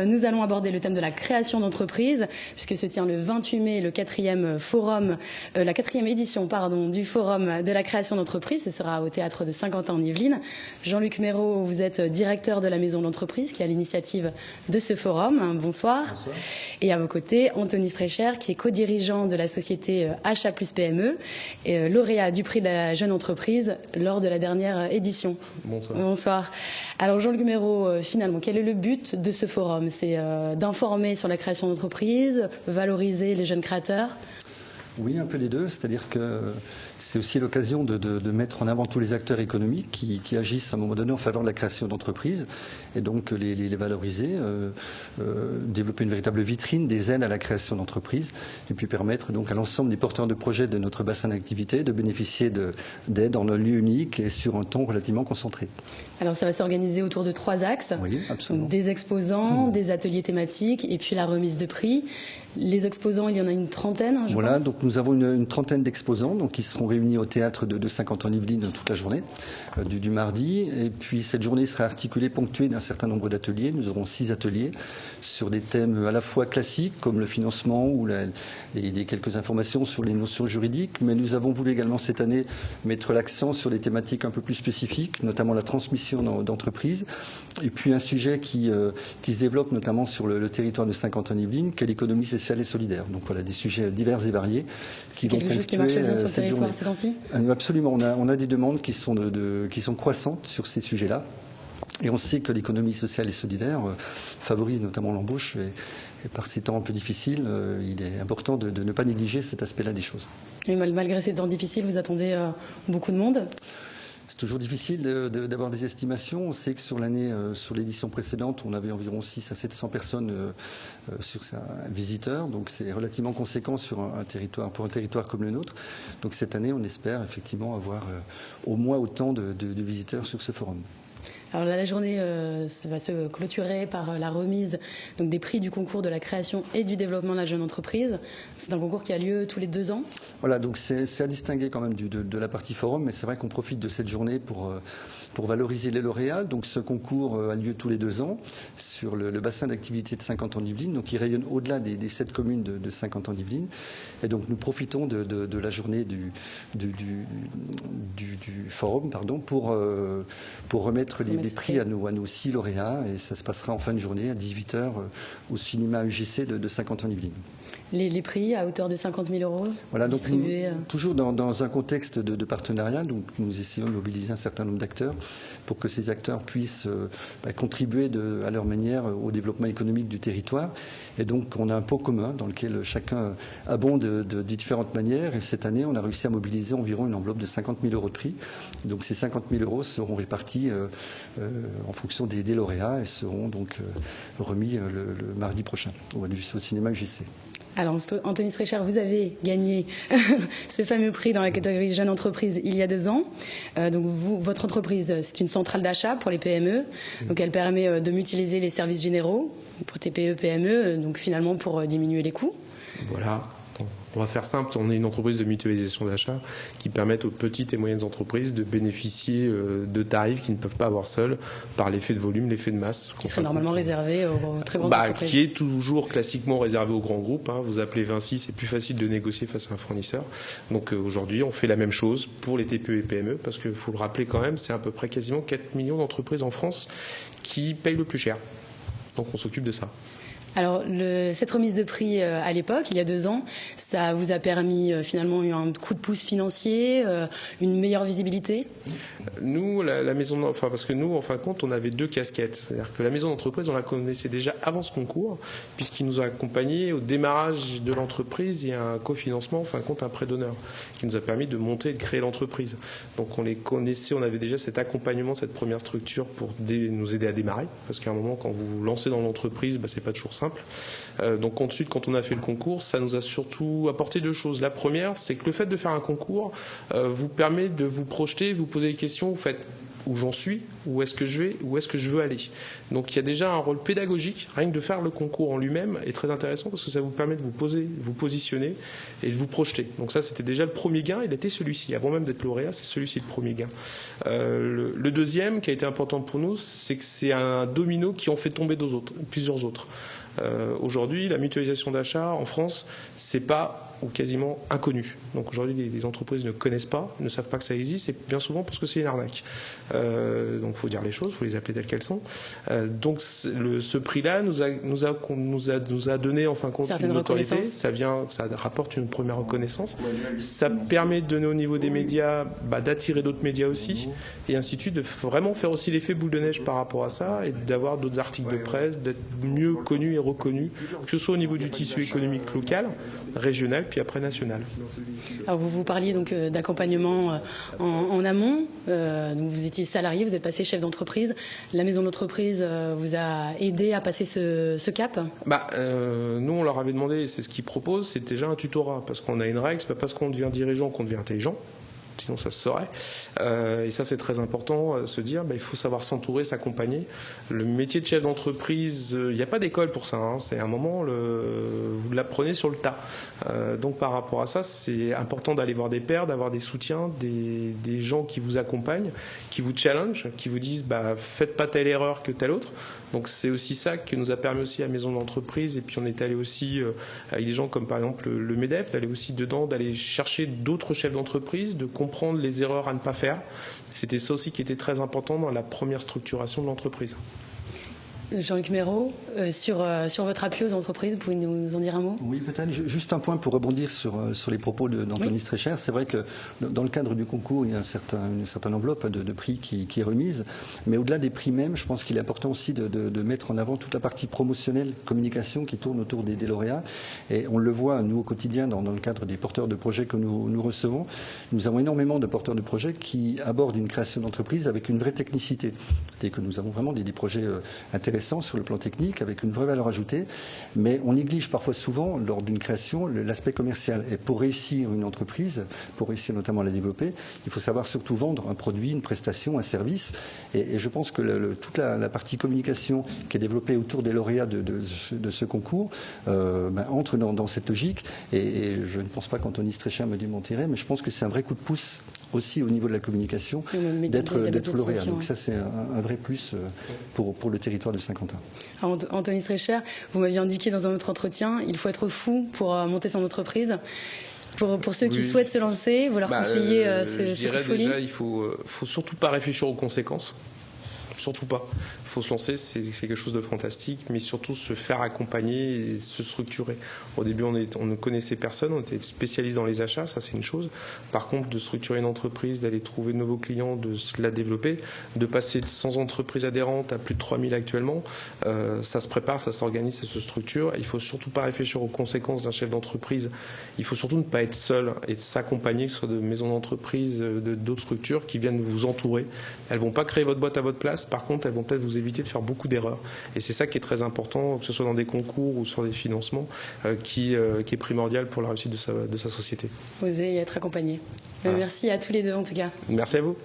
Nous allons aborder le thème de la création d'entreprise, puisque se tient le 28 mai le la quatrième édition du Forum de la création d'entreprise. Ce sera au théâtre de Saint-Quentin-en-Yvelines. Jean-Luc Méraud, vous êtes directeur de la Maison de l'entreprise qui a l'initiative de ce forum. Bonsoir. Bonsoir. Et à vos côtés, Anthony Strecher, qui est co-dirigeant de la société Achat Plus PME, et lauréat du prix de la jeune entreprise lors de la dernière édition. Bonsoir. Bonsoir. Alors Jean-Luc Méraud, finalement, quel est le but de ce forum ? C'est d'informer sur la création d'entreprise, valoriser les jeunes créateurs ? Oui, un peu les deux. C'est-à-dire que c'est aussi l'occasion de mettre en avant tous les acteurs économiques qui agissent à un moment donné en faveur de la création d'entreprises et donc les valoriser, développer une véritable vitrine des aides à la création d'entreprises et puis permettre donc à l'ensemble des porteurs de projets de notre bassin d'activité de bénéficier d'aides en un lieu unique et sur un temps relativement concentré. Alors ça va s'organiser autour de 3 axes. Oui, absolument. Donc, des exposants, des ateliers thématiques et puis la remise de prix. Les exposants, il y en a une trentaine, je pense. Donc nous avons une trentaine d'exposants qui seront réunis au théâtre de Saint-Quentin-en-Yvelines toute la journée, du mardi. Et puis cette journée sera articulée, ponctuée d'un certain nombre d'ateliers. Nous aurons 6 ateliers sur des thèmes à la fois classiques comme le financement ou quelques informations sur les notions juridiques. Mais nous avons voulu également cette année mettre l'accent sur des thématiques un peu plus spécifiques, notamment la transmission d'entreprises. Et puis un sujet qui se développe notamment sur le territoire de Saint-Quentin-en-Yvelines, qu'est l'économie sociale et solidaire. Donc voilà, des sujets divers et variés qui vont ponctuer qui marche bien sur le cette territoire journée. ces temps-ci ? Absolument, on a des demandes qui sont croissantes sur ces sujets-là. Et on sait que l'économie sociale et solidaire favorise notamment l'embauche. Et par ces temps un peu difficiles, il est important de ne pas négliger cet aspect-là des choses. Et malgré ces temps difficiles, vous attendez beaucoup de monde ? C'est toujours difficile d'avoir des estimations. On sait que sur l'édition précédente, on avait environ 600 à 700 personnes visiteurs. Donc c'est relativement conséquent pour un territoire comme le nôtre. Donc cette année, on espère effectivement avoir au moins autant de visiteurs sur ce forum. Alors là, la journée va se clôturer par la remise des prix du concours de la création et du développement de la jeune entreprise. C'est un concours qui a lieu tous les 2 ans. Voilà, donc c'est à distinguer quand même de la partie forum, mais c'est vrai qu'on profite de cette journée pour valoriser les lauréats. Donc ce concours a lieu tous les 2 ans sur le bassin d'activité de Saint-Quentin-en-Yvelines, donc il rayonne au-delà des 7 communes de Saint-Quentin-en-Yvelines. Et donc nous profitons de la journée du forum pour remettre les prix à nos 6 lauréats, et ça se passera en fin de journée à 18h au cinéma UGC de Saint-Quentin-en-Yvelines. Les prix à hauteur de 50 000 euros voilà, donc distribués. Toujours dans un contexte de partenariat, donc nous essayons de mobiliser un certain nombre d'acteurs pour que ces acteurs puissent contribuer à leur manière au développement économique du territoire. Et donc on a un pot commun dans lequel chacun abonde de différentes manières. Et cette année, on a réussi à mobiliser environ une enveloppe de 50 000 euros de prix. Donc ces 50 000 euros seront répartis en fonction des lauréats et seront donc remis le mardi prochain au cinéma UGC. Alors, Anthony Strecher, vous avez gagné ce fameux prix dans la catégorie Jeune Entreprise il y a 2 ans. Donc, votre entreprise, c'est une centrale d'achat pour les PME. Donc, elle permet de mutualiser les services généraux pour TPE, PME, donc finalement pour diminuer les coûts. Voilà. On va faire simple, on est une entreprise de mutualisation d'achat qui permet aux petites et moyennes entreprises de bénéficier de tarifs qu'ils ne peuvent pas avoir seuls par l'effet de volume, l'effet de masse. Qui serait normalement réservé aux très grandes entreprises. Qui est toujours classiquement réservé aux grands groupes. Vous appelez Vinci, c'est plus facile de négocier face à un fournisseur. Donc aujourd'hui, on fait la même chose pour les TPE et PME parce qu'il faut le rappeler quand même, c'est à peu près quasiment 4 millions d'entreprises en France qui payent le plus cher. Donc on s'occupe de ça. Alors, cette remise de prix à l'époque, il y a 2 ans, ça vous a permis finalement un coup de pouce financier, une meilleure visibilité ? Nous, la maison, parce que nous, en fin de compte, on avait 2 casquettes. C'est-à-dire que la maison d'entreprise, on la connaissait déjà avant ce concours, puisqu'il nous a accompagnés au démarrage de l'entreprise. Il y a un cofinancement, en fin de compte, un prêt d'honneur, qui nous a permis de monter et de créer l'entreprise. Donc on les connaissait, on avait déjà cet accompagnement, cette première structure pour nous aider à démarrer, parce qu'à un moment, quand vous vous lancez dans l'entreprise, c'est pas toujours simple. Donc ensuite, quand on a fait le concours, ça nous a surtout apporté 2 choses. La première, c'est que le fait de faire un concours vous permet de vous projeter, vous poser des questions, vous faites où j'en suis, où est-ce que je vais, où est-ce que je veux aller. Donc il y a déjà un rôle pédagogique, rien que de faire le concours en lui-même est très intéressant parce que ça vous permet de vous positionner et de vous projeter. Donc ça, c'était déjà le premier gain, il était celui-ci. Avant même d'être lauréat, c'est celui-ci le premier gain. Le deuxième qui a été important pour nous, c'est que c'est un domino qui en fait tomber plusieurs autres. Aujourd'hui, la mutualisation d'achat en France, c'est pas ou quasiment inconnu. Donc aujourd'hui, les entreprises ne connaissent pas, ne savent pas que ça existe, et bien souvent parce que c'est une arnaque. Donc il faut dire les choses, il faut les appeler telles qu'elles sont. Donc ce prix-là nous a donné en fin de compte une autorité. Ça rapporte une première reconnaissance. Ça permet de donner au niveau des médias, d'attirer d'autres médias aussi, et ainsi de suite, de vraiment faire aussi l'effet boule de neige par rapport à ça, et d'avoir d'autres articles de presse, d'être mieux connus et reconnus, que ce soit au niveau du tissu économique local, régional, puis après national. Alors vous parliez donc d'accompagnement en amont. Donc vous étiez salarié, vous êtes passé chef d'entreprise. La maison d'entreprise vous a aidé à passer ce cap. Nous on leur avait demandé, c'est ce qu'ils proposent, c'est déjà un tutorat, parce qu'on a une règle, c'est pas parce qu'on devient dirigeant qu'on devient intelligent. Sinon ça se saurait. Et ça c'est très important, se dire il faut savoir s'entourer, s'accompagner. Le métier de chef d'entreprise, il n'y a pas d'école pour ça, hein. C'est un moment, vous l'apprenez sur le tas. Donc par rapport à ça, c'est important d'aller voir des pairs, d'avoir des soutiens, des gens qui vous accompagnent, qui vous challenge, qui vous disent faites pas telle erreur que telle autre. Donc c'est aussi ça qui nous a permis aussi à Maison d'entreprise, et puis on est allé aussi avec des gens comme par exemple le MEDEF, d'aller aussi dedans, d'aller chercher d'autres chefs d'entreprise, de comprendre les erreurs à ne pas faire. C'était ça aussi qui était très important dans la première structuration de l'entreprise. Jean-Luc Méraud, sur votre appui aux entreprises, vous pouvez nous en dire un mot? Oui, peut-être. Juste un point pour rebondir sur les propos d'Anthony Strecher. C'est vrai que dans le cadre du concours, il y a une certaine enveloppe de prix qui est remise. Mais au-delà des prix même, je pense qu'il est important aussi de mettre en avant toute la partie promotionnelle, communication qui tourne autour des lauréats. Et on le voit, nous, au quotidien, dans le cadre des porteurs de projets que nous recevons. Nous avons énormément de porteurs de projets qui abordent une création d'entreprise avec une vraie technicité. C'est-à-dire que nous avons vraiment des projets intéressants sur le plan technique, avec une vraie valeur ajoutée, mais on néglige parfois souvent, lors d'une création, l'aspect commercial. Et pour réussir une entreprise, pour réussir notamment à la développer, il faut savoir surtout vendre un produit, une prestation, un service. Et je pense que toute la partie communication qui est développée autour des lauréats de ce concours entre dans cette logique. Et je ne pense pas qu'Anthony Strecher me démentirait, mais je pense que c'est un vrai coup de pouce aussi au niveau de la communication d'être lauréat. Donc ça, c'est un vrai plus pour le territoire de Saint-Quentin. Alors, Anthony Strecher, vous m'aviez indiqué dans un autre entretien, il faut être fou pour monter son entreprise. Pour ceux qui souhaitent se lancer, vous leur conseillez ce coup de folie? Déjà, il faut surtout pas réfléchir aux conséquences. Surtout pas. Il faut se lancer, c'est quelque chose de fantastique, mais surtout se faire accompagner et se structurer. Au début, on ne connaissait personne, on était spécialiste dans les achats, ça c'est une chose. Par contre, de structurer une entreprise, d'aller trouver de nouveaux clients, de la développer, de passer de 100 entreprises adhérentes à plus de 3000 actuellement, ça se prépare, ça s'organise, ça se structure. Il ne faut surtout pas réfléchir aux conséquences d'un chef d'entreprise. Il faut surtout ne pas être seul et s'accompagner, que ce soit de maisons d'entreprise, d'autres structures qui viennent vous entourer. Elles ne vont pas créer votre boîte à votre place, par contre, elles vont peut-être vous éviter de faire beaucoup d'erreurs. Et c'est ça qui est très important, que ce soit dans des concours ou sur des financements, qui est primordial pour la réussite de sa société. Oser y être accompagné. Voilà. Merci à tous les deux en tout cas. Merci à vous.